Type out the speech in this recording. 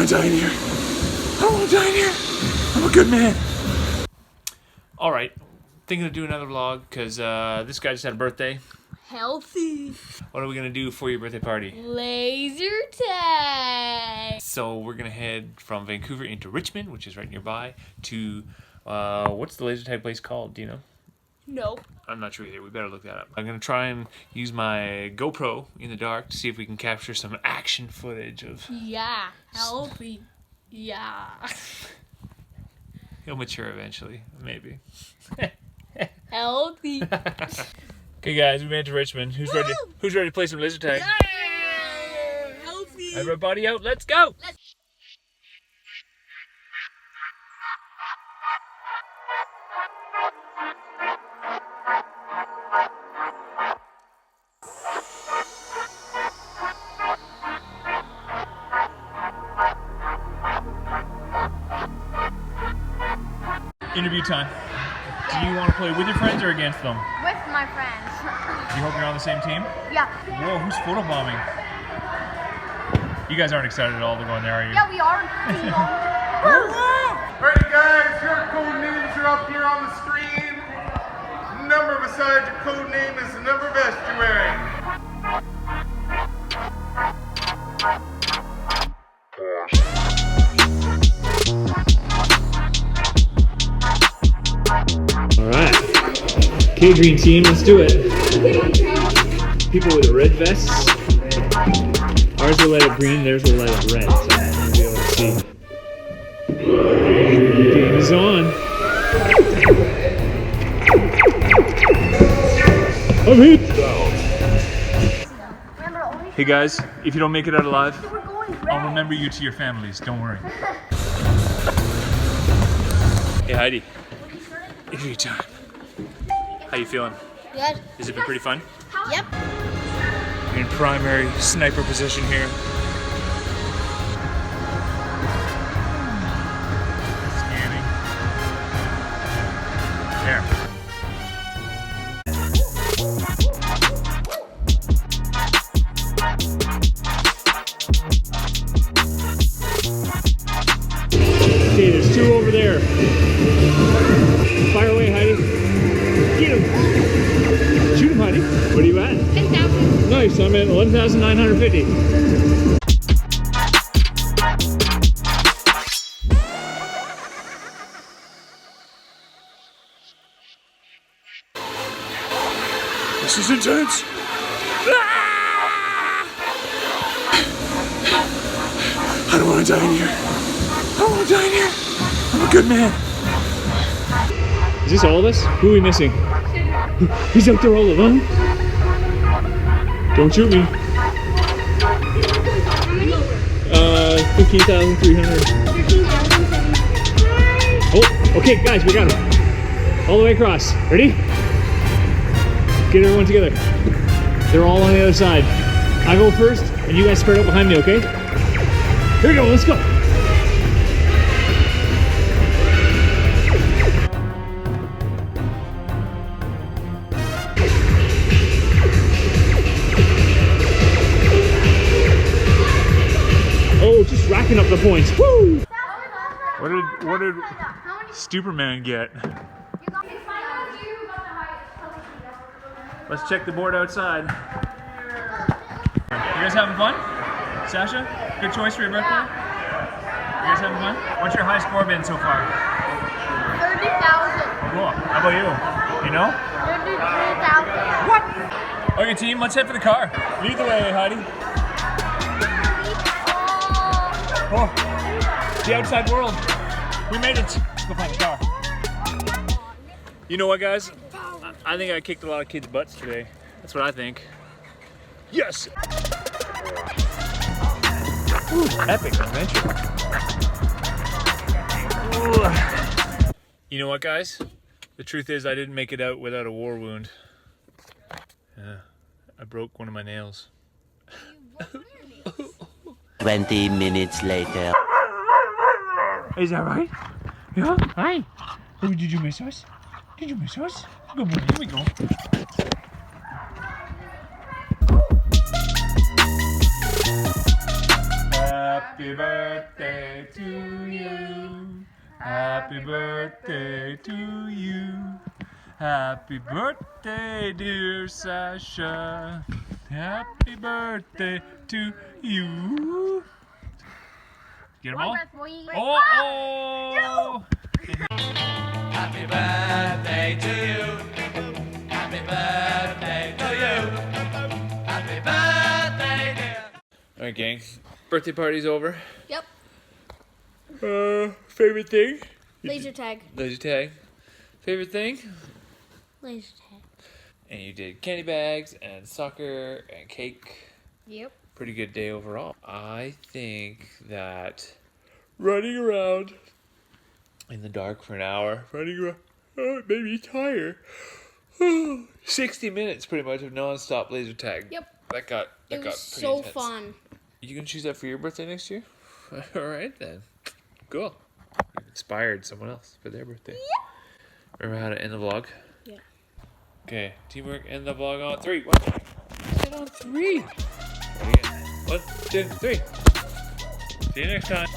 want to die in here. I don't want to die in here. I'm a good man. Alright, thinking of doing another vlog because this guy just had a birthday. Healthy. What are we going to do for your birthday party? Laser tag. So we're going to head from Vancouver into Richmond, which is right nearby, to, what's the laser tag place called? Do you know? Nope. I'm not sure either. We better look that up. I'm going to try and use my GoPro in the dark to see if we can capture some action footage of... Yeah, healthy. Yeah. He'll mature eventually, maybe. Healthy. Okay guys, we made it to Richmond. Who's ready to play some laser tag? Yeah. Healthy. Everybody out, let's go! Interview time. Do you want to play with your friends or against them? With my friends. You hope you're on the same team? Yeah. Whoa, who's photobombing? You guys aren't excited at all to go in there, are you? Yeah, we are. Alright guys, your code names are up here on the screen. Number beside your code name is the number vest you're wearing. Alright. Okay, green team, let's do it. People with red vests. Ours will light up green, theirs will light up red. So you'll be able to see. Game is on. I'm hit! Hey guys, if you don't make it out alive, I'll remember you to your families, don't worry. Hey Heidi. Interview time. How you feeling? Good. Has it been pretty fun? Yep. You're in primary sniper position here. Scanning. There. Okay, there's two over there. Fire away, Heidi. Get him. Shoot him, Heidi. What are you at? 10,000. Nice, I'm at 11,950. This is intense. I don't want to die in here. I don't want to die in here. I'm a good man. Is this all of us? Who are we missing? He's out there all alone? Don't shoot me. 15,300. Oh, okay guys, we got him. All the way across. Ready? Get everyone together. They're all on the other side. I go first, and you guys spread out behind me, okay? Here we go, let's go. Oh, just racking up the points. Woo! What did Stuperman get? Let's check the board outside. You guys having fun? Sasha, good choice for your birthday? You guys having fun? What's your high score been so far? 30,000. Cool. How about you? You know? 33,000. What? Okay, team, let's head for the car. Lead the way, Heidi. Oh, the outside world. We made it. Let's go find the car. You know what, guys? I think I kicked a lot of kids' butts today. That's what I think. Yes! Ooh, epic adventure. Ooh. You know what, guys? The truth is I didn't make it out without a war wound. Yeah, I broke one of my nails. 20 minutes later. Is that right? Yeah? Hi. Oh, did you miss us? Did you miss us? Good boy, here we go. Happy birthday to you. Happy birthday to you. Happy birthday, dear Sasha. Happy birthday to you. Get them all? Oh, oh! Happy birthday to you. Happy birthday to you. Happy birthday, dear. All right, gang. Birthday party's over. Yep. Favorite thing? Laser tag. Laser tag. Favorite thing? Laser tag. And you did candy bags and soccer and cake. Yep. Pretty good day overall. I think that running around in the dark for an hour, running around, made me tired. 60 minutes pretty much of non-stop laser tag. Yep. That got It pretty was so intense. fun. You can choose that for your birthday next year? All right then. Cool. You inspired someone else for their birthday. Yeah. Remember how to end the vlog? Yeah. Okay, teamwork, end the vlog on 3. 1, 2, 3. 1, 2, 3. See you next time.